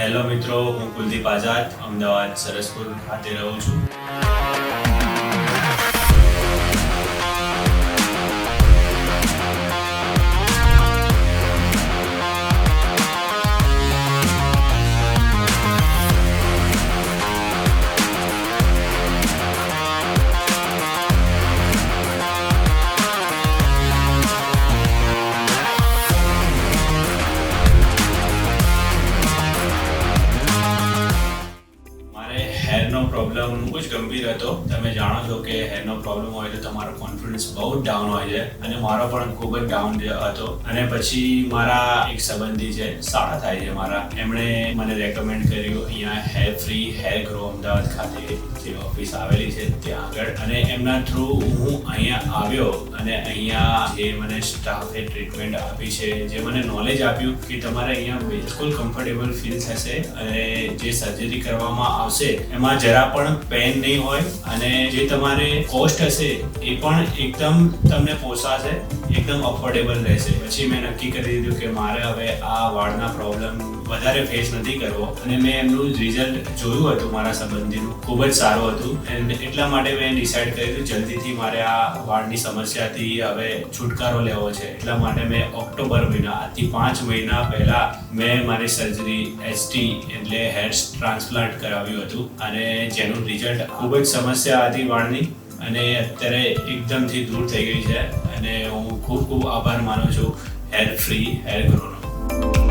Hello મિત્રો, હું કુલદીપ આઝાદ અમદાવાદ સરસપુર ખાતે રહું છું. હેરનો પ્રોબ્લેમ ખૂબ જ ગંભીર હતો. તમે જાણો છો કે હેરનો પ્રોબ્લેમ હોય તો તમારો કોન્ફિડન્સ બહુ જ ડાઉન હોય છે અને મારો પણ ખૂબ જ ડાઉન હતો. અને પછી મારા એક સંબંધી છે, સાડા થાય છે મારા, એમણે મને રેકમેન્ડ કર્યું અહીંયા હેરફ્રી હેરગ્રો અમદાવાદ ખાતે જે ઓફિસ આવેલી છે ત્યાં આગળ, અને એમના થ્રુ હું અહીંયા આવ્યો અને અહીંયા જે મને સ્ટાફે ટ્રીટમેન્ટ આપી છે, જે મને નોલેજ આપ્યું કે તમારે અહીંયા બિલકુલ કમ્ફર્ટેબલ ફીલ થશે અને જે સર્જરી કરવામાં આવશે એમાં જરા પણ પેન નહીં હોય અને જે તમારે કોસ્ટ હશે એ પણ એકદમ તમને પોસાશે, એકદમ અફોર્ડેબલ રહેશે. પછી મેં નક્કી કરી દીધું કે મારે હવે આ વાળના પ્રોબ્લેમ વધારે ફેસ નથી કરવો, અને મેં એમનું રિઝલ્ટ જોયું હતું મારા સંબંધીનું, ખૂબ જ સારું હતું. એન્ડ એટલા માટે મેં ડિસાઇડ કર્યું જલ્દીથી મારે આ વાળની સમસ્યાથી હવે છુટકારો લેવો છે. એટલા માટે મેં ઓક્ટોબર મહિના, આજથી 5 મહિના પહેલા મેં મારી સર્જરી એચટી એટલે હેર ટ્રાન્સપ્લાન્ટ કરાવ્યું હતું, અને જેનું રિઝલ્ટ ખૂબ જ સમસ્યા હતી વાળની, અને અત્યારે એકદમથી દૂર થઈ ગઈ છે. અને હું ખૂબ ખૂબ આભાર માનું છું હેર ફ્રી હેર ગ્રોનો.